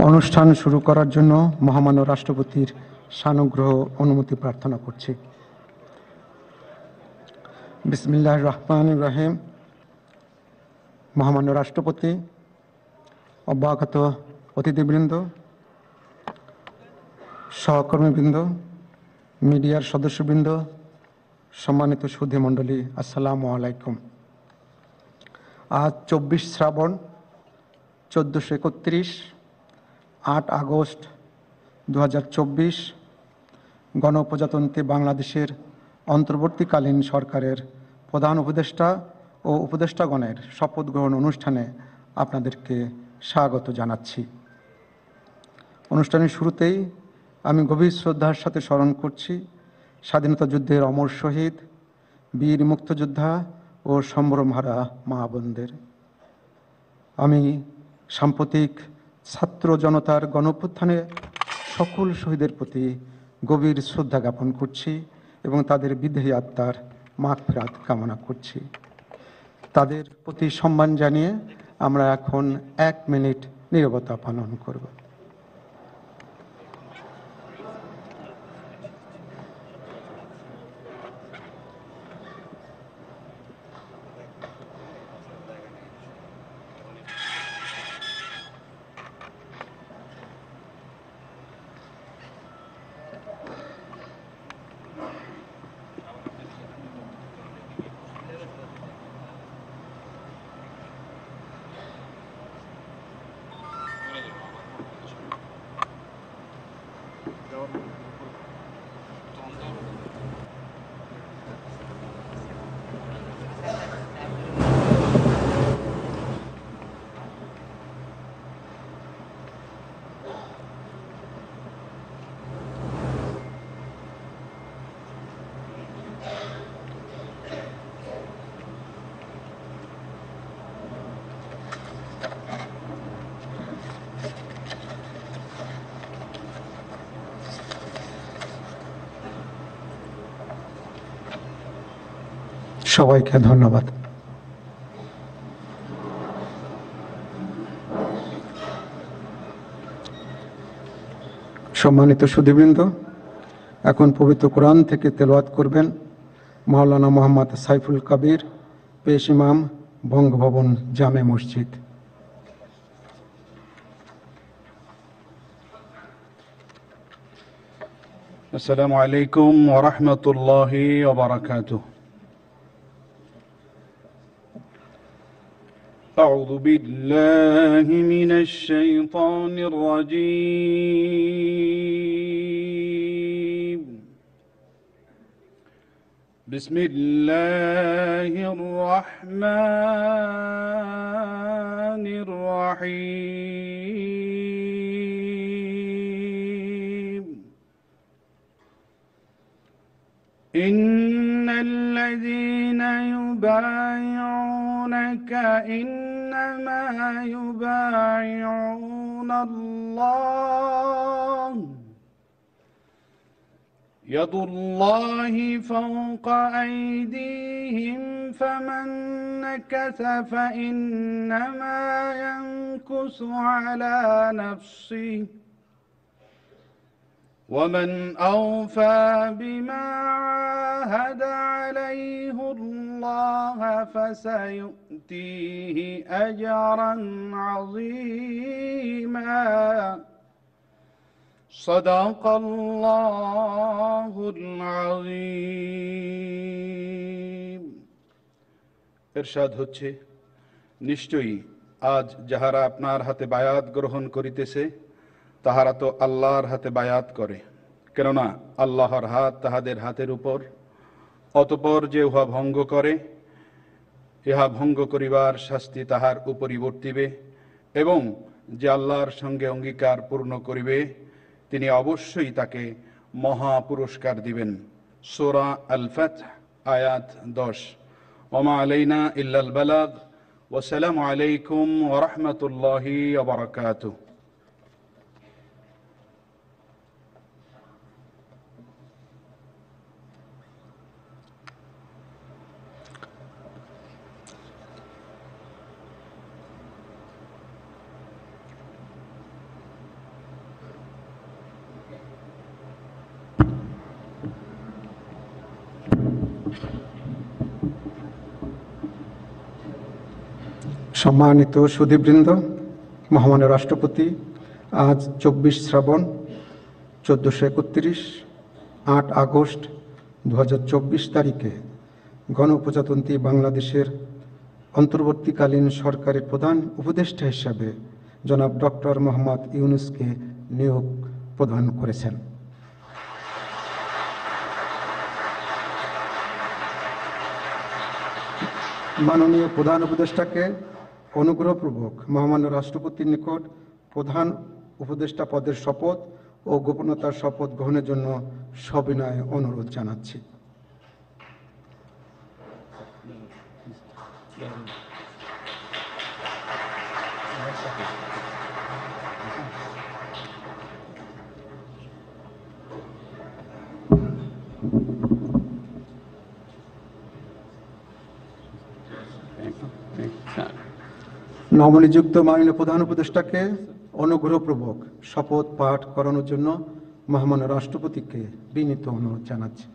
অনুষ্ঠান শুরু করার জন্য মহামান্য রাষ্ট্রপতির সানুগ্রহ অনুমতি প্রার্থনা করছি। বিসমিল্লাহির রহমানির রহিম। মহামান্য রাষ্ট্রপতি, অভ্যাগত অতিথিবৃন্দ, সহকর্মীবৃন্দ, মিডিয়ার সদস্যবৃন্দ, সম্মানিত সুধী মণ্ডলী, আসসালামু আলাইকুম। আজ 24 শ্রাবণ 1431, 8 আগস্ট 2024 গণপ্রজাতন্ত্রী বাংলাদেশের অন্তর্বর্তীকালীন সরকারের প্রধান উপদেষ্টা ও উপদেষ্টাগণের শপথ গ্রহণ অনুষ্ঠানে আপনাদেরকে স্বাগত জানাচ্ছি। অনুষ্ঠানের শুরুতেই আমি গভীর শ্রদ্ধার সাথে স্মরণ করছি স্বাধীনতা যুদ্ধের অমর শহীদ, বীর মুক্তিযোদ্ধা ও সম্ভ্রমহারা মা বোনদের। আমি সাম্প্রতিক ছাত্র জনতার গণঅভ্যুত্থানে সকল শহীদের প্রতি গভীর শ্রদ্ধা জ্ঞাপন করছি এবং তাদের বিদেহী আত্মার মাগফিরাত কামনা করছি। তাদের প্রতি সম্মান জানিয়ে আমরা এখন 1 মিনিট নীরবতা পালন করব। সবাইকে ধন্যবাদ। সম্মানিত সুধীবৃন্দ, এখন পবিত্র কোরআন থেকে তেলাওয়াত করবেন মাওলানা মোহাম্মদ সাইফুল কবির, পেশ ইমাম, বঙ্গভবন জামে মসজিদ। السلام عليكم ورحمة الله وبركاته. أعوذ بالله من الشيطان الرجيم. بسم الله الرحمن الرحيم. إن الذين يبايعونك إنما يبايعون الله يد الله فوق أيديهم فمن نكث فإنما ينكث على نفسه ومن أوفى بما عاهد عليه الله فسيؤتيه أجرا عظيما. صدق الله العظيم. ইরশাদ হচ্ছে, নিশ্চয়ই আজ যাহারা আপনার হাতে বায়াত গ্রহণ করিতেছে তাহারা তো আল্লাহর হাতে বায়াত করে, কেননা আল্লাহর হাত তাহাদের হাতের উপর। অতঃপর যে উহা ভঙ্গ করে, ইহা ভঙ্গ করিবার শাস্তি তাহার উপরই বর্তিবে, এবং যে আল্লাহর সঙ্গে অঙ্গীকার পূর্ণ করিবে তিনি অবশ্যই তাকে মহা পুরস্কার দিবেন। সূরা আল ফাতহ আয়াত 10। ওমা আলাইনা ইল্লাল বালাগ। ওয়াসসালামু আলাইকুম ওয়া রাহমাতুল্লাহি ওয়া বারাকাতুহু। সম্মানিত সুধীবৃন্দ, মহামান্য রাষ্ট্রপতি আজ 24 শ্রাবণ 1431 8 আগস্ট 2024 তারিখে গণপ্রজাতন্ত্রী বাংলাদেশের অন্তর্বর্তীকালীন সরকারের প্রধান উপদেষ্টা হিসাবে জনাব ডক্টর মোহাম্মদ ইউনূসকে নিয়োগ প্রদান করেছেন। মাননীয় প্রধান উপদেষ্টাকে অনুগ্রহপূর্বক মহামান্য রাষ্ট্রপতির নিকট প্রধান উপদেষ্টা পদের শপথ ও গোপনীয়তার শপথ গ্রহণের জন্য সবিনয়ে অনুরোধ জানাচ্ছি। নবনিযুক্ত মাননীয় প্রধান উপদেষ্টাকে অনুগ্রহপূর্বক শপথ পাঠ করানোর জন্য মহামান্য রাষ্ট্রপতিকে বিনীত অনুরোধ জানাচ্ছি।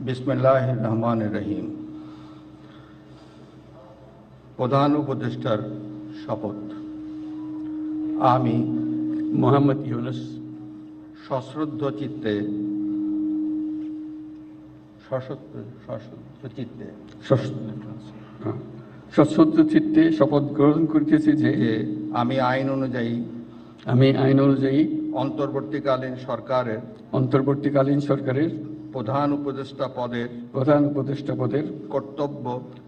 বিসমিল্লাহির রহমানির রহিম। প্রধান উপদেষ্টার শপথ। আমি মোহাম্মদ ইউনূস সশ্রদ্ধ চিত্তে সশ্রদ্ধ চিত্তে শপথ গ্রহণ করিতেছি যে আমি আইন অনুযায়ী অন্তর্বর্তীকালীন সরকারের প্রধান উপদেষ্টা পদের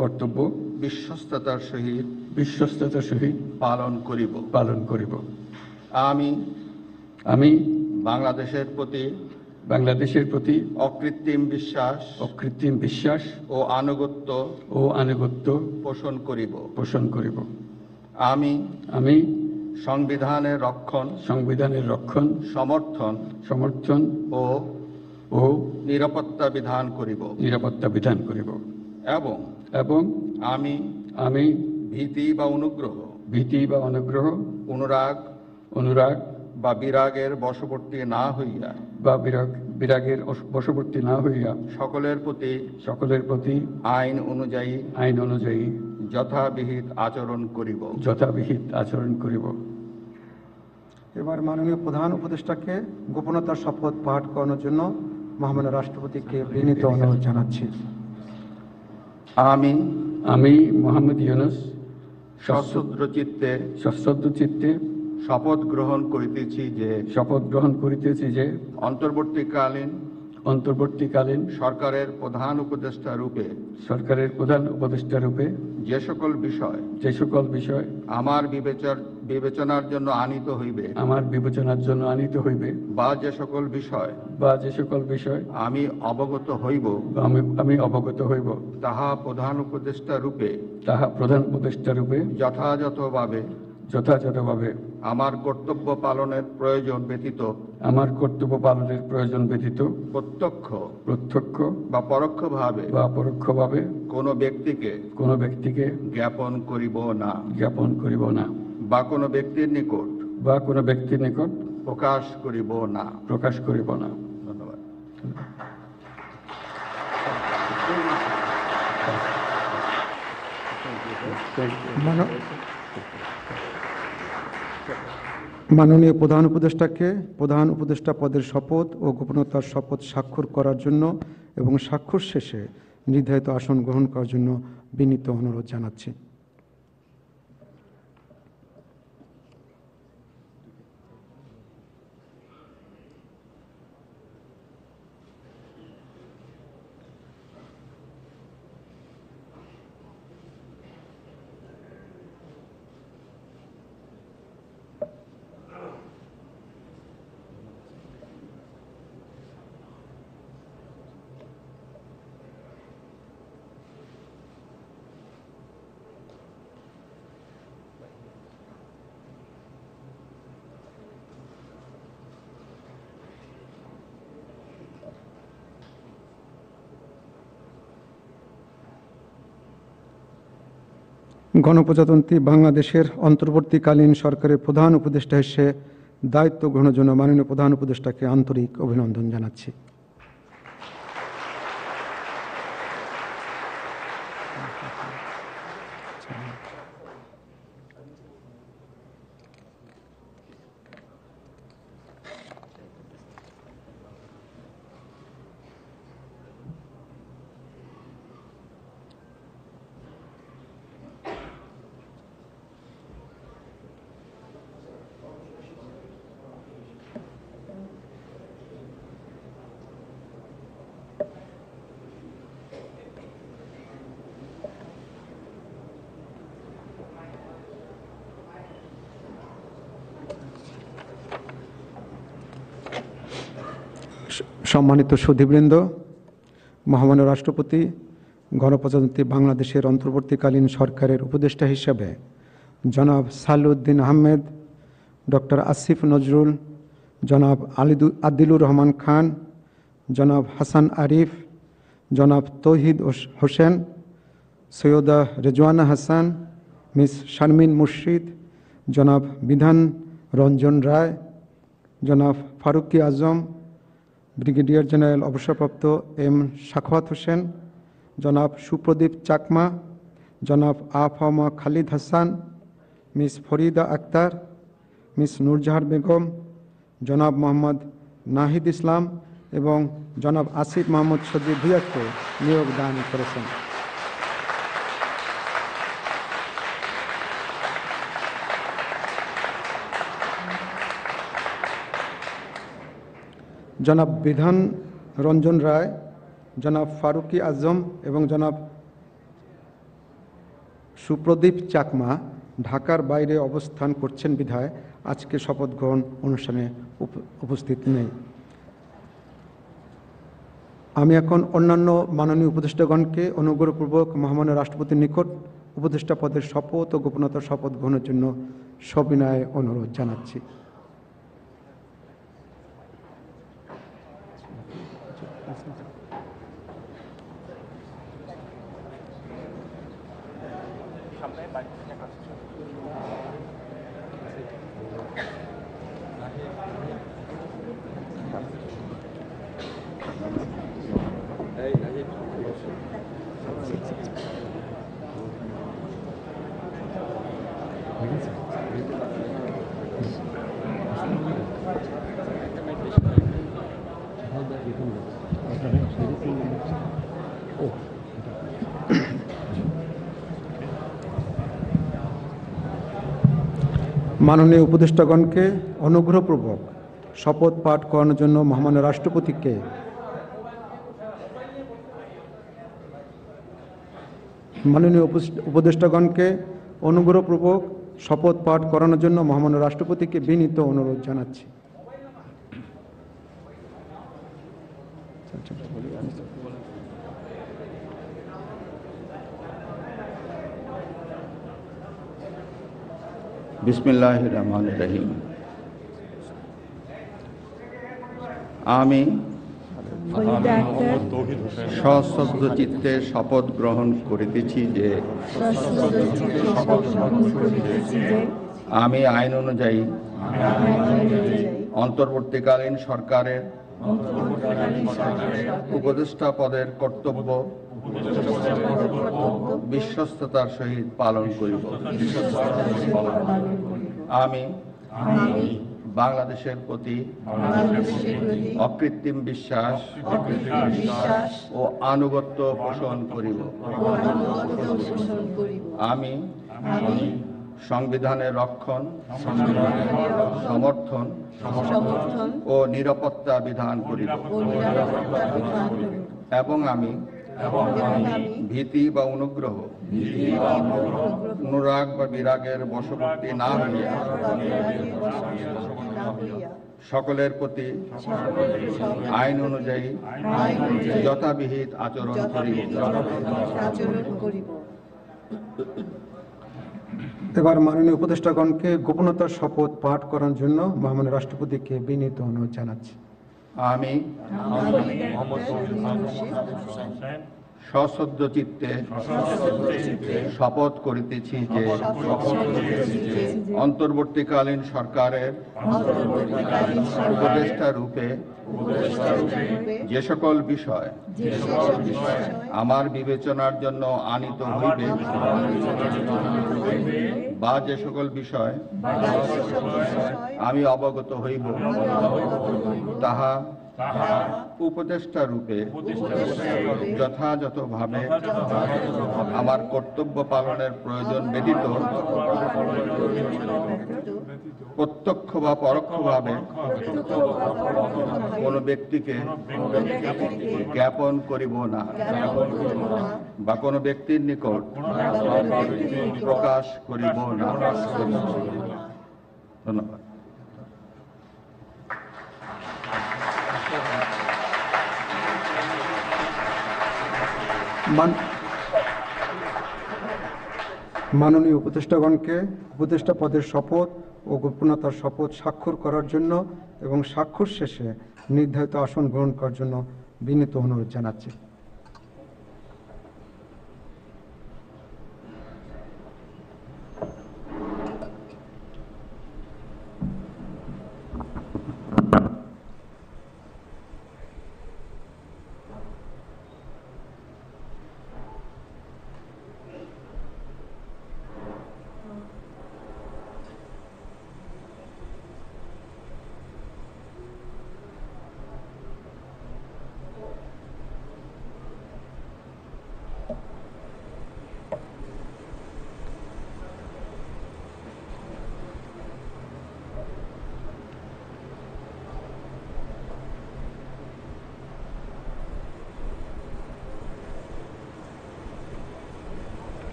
কর্তব্য বিশ্বস্ততার সহিত পালন করিব। আমি বাংলাদেশের প্রতি অকৃত্রিম বিশ্বাস ও আনুগত্য পোষণ করিব। আমি সংবিধানের রক্ষণ সমর্থন ও নিরাপত্তা বিধান করিব এবং আমি ভীতি বা অনুগ্রহ অনুরাগ বা বিরাগের বশবর্তী না হইয়া সকলের প্রতি আইন অনুযায়ী যথাবিহিত আচরণ করিব। এবার মাননীয় প্রধান উপদেষ্টাকে গোপনীয়তার শপথ পাঠ করানোর জন্য মহামান্য রাষ্ট্রপতিকে বিনীত অনুরোধ জানাচ্ছি। আমি মোহাম্মদ ইউনূস সশ্রদ্ধ চিত্তে শপথ গ্রহণ করিতেছি যে অন্তর্বর্তীকালীন সরকারের প্রধান উপদেষ্টা রূপে যে সকল বিষয় আমার বিবেচনার জন্য আনিত হইবে বা যে সকল বিষয় আমি অবগত হইব তাহা প্রধান উপদেষ্টা রূপে যথাযথভাবে আমার কর্তব্য পালনের প্রয়োজন ব্যতীত প্রত্যক্ষ বা পরোক্ষভাবে কোনো ব্যক্তিকে জ্ঞাপন করিব না বা কোনো ব্যক্তির নিকট প্রকাশ করিব না। ধন্যবাদ। মাননীয় প্রধান উপদেষ্টাকে প্রধান উপদেষ্টা পদের শপথ ও গোপনীয়তার শপথ স্বাক্ষর করার জন্য এবং স্বাক্ষর শেষে নির্ধারিত আসন গ্রহণ করার জন্য বিনীত অনুরোধ জানাচ্ছি। গণপ্রজাতন্ত্রী বাংলাদেশের অন্তর্বর্তীকালীন সরকারের প্রধান উপদেষ্টা হিসেবে দায়িত্ব গ্রহণের জন্য মাননীয় প্রধান উপদেষ্টাকে আন্তরিক অভিনন্দন জানাচ্ছি। সম্মানিত সুধীবৃন্দ, মহামান্য রাষ্ট্রপতি গণপ্রজাতন্ত্রী বাংলাদেশের অন্তর্বর্তীকালীন সরকারের উপদেষ্টা হিসেবে জনাব সালেউদ্দিন আহমেদ, ডক্টর আসিফ নজরুল, জনাব আদিলুর রহমান খান, জনাব হাসান আরিফ, জনাব তৌহিদ হোসেন, সৈয়দা রেজওয়ানা হাসান, মিস শারমিন মুর্শিদ, জনাব বিধান রঞ্জন রায়, জনাব ফারুকি আজম, ব্রিগেডিয়ার জেনারেল অবসরপ্রাপ্ত এম সাখাওয়াত হোসেন, জনাব সুপ্রদীপ চাকমা, জনাব আফামা খালিদ হাসান, মিস ফরিদা আক্তার, মিস নূরজাহার বেগম, জনাব মোহাম্মদ নাহিদ ইসলাম এবং জনাব আসিফ মোহাম্মদ সজিব ভুঁইয়াকে নিয়োগ দান করেছেন। জনাব বিধান রঞ্জন রায়, জনাব ফারুকি আজম এবং জনাব সুপ্রদীপ চাকমা ঢাকার বাইরে অবস্থান করছেন বিধায় আজকে শপথ গ্রহণ অনুষ্ঠানে উপস্থিত নেই। আমি এখন অন্যান্য মাননীয় উপদেষ্টাগণকে অনুগ্রহপূর্বক মহামান্য রাষ্ট্রপতির নিকট উপদেষ্টা পদের শপথ ও গোপনতার শপথ গ্রহণের জন্য সবিনয়ে অনুরোধ জানাচ্ছি। মাননীয় উপদেষ্টাগণকে অনুগ্রহপূর্বক শপথ পাঠ করানোর জন্য মহামান্য রাষ্ট্রপতিকে শপথ পাঠ করানোর জন্য মহামান্য রাষ্ট্রপতিকে বিনীত অনুরোধ জানাচ্ছি। বিসমিল্লাহির রহমানির রহিম। আমি সশ্রদ্ধ চিত্তে শপথ গ্রহণ করিতেছি যে আমি আইন অনুযায়ী অন্তর্বর্তীকালীন সরকারের উপদেষ্টা পদের কর্তব্য বিশ্বস্ততার সহিত পালন করিব। আমি বাংলাদেশের প্রতি অকৃত্রিম বিশ্বাস ও আনুগত্য পোষণ করিব। আমি সংবিধানের রক্ষণ, সমর্থন ও নিরাপত্তা বিধান করিব এবং আমি ভীতি বা অনুগ্রহ, অনুরাগ বা বিরাগের বশবর্তী না হইয়া সকলের প্রতি আইন অনুযায়ী যথাবিহিত আচরণ করিব। এবার মাননীয় উপদেষ্টাগণকে গোপনতার শপথ পাঠ করার জন্য মহামান্য রাষ্ট্রপতিকে বিনীত অনুরোধ জানাচ্ছি। আমি সশ্রদ্ধ চিত্তে শপথ করিতেছি যে অন্তর্বর্তীকালীন সরকারের উপদেষ্টা রূপে যে সকল বিষয় আমার বিবেচনার জন্য আনিত হইবে বা যে সকল বিষয় আমি অবগত হইব তাহা উপদেষ্টা রূপে যথাযথভাবে আমার কর্তব্য পালনের প্রয়োজন ব্যতীত প্রত্যক্ষ বা পরোক্ষভাবে কোনো ব্যক্তিকে জ্ঞাপন করিব না বা কোনো ব্যক্তির নিকট প্রকাশ করিব না। ধন্যবাদ। মাননীয় উপদেষ্টাগণকে উপদেষ্টা পদের শপথ ও গোপনীয়তার শপথ স্বাক্ষর করার জন্য এবং স্বাক্ষর শেষে নির্ধারিত আসন গ্রহণ করার জন্য বিনীত অনুরোধ জানাচ্ছি।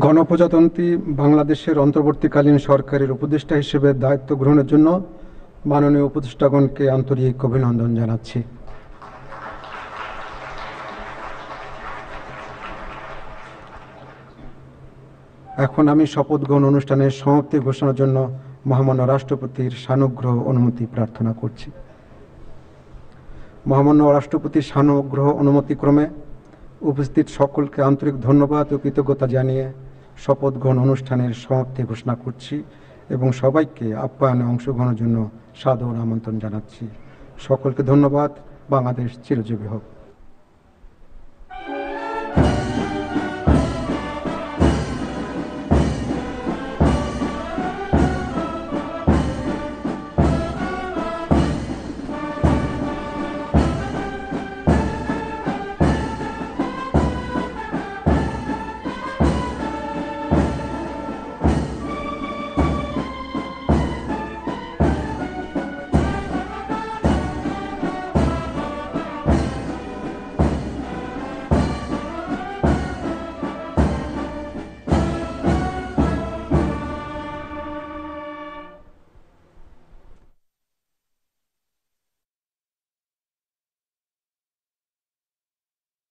গণপ্রজাতন্ত্রী বাংলাদেশের অন্তর্বর্তীকালীন সরকারের উপদেষ্টা হিসেবে দায়িত্ব গ্রহণের জন্য মাননীয় উপদেষ্টাগণকে আন্তরিক অভিনন্দন জানাচ্ছি। এখন আমি শপথ গ্রহণ অনুষ্ঠানের সমাপ্তি ঘোষণার জন্য মহামান্য রাষ্ট্রপতির সানুগ্রহ অনুমতি প্রার্থনা করছি। মহামান্য রাষ্ট্রপতির সানুগ্রহ অনুমতিক্রমে উপস্থিত সকলকে আন্তরিক ধন্যবাদ ও কৃতজ্ঞতা জানিয়ে শপথ গ্রহণ অনুষ্ঠানের সমাপ্তি ঘোষণা করছি এবং সবাইকে আপ্যায়নে অংশগ্রহণের জন্য সাদর আমন্ত্রণ জানাচ্ছি। সকলকে ধন্যবাদ। বাংলাদেশ চিরজীবী হোক।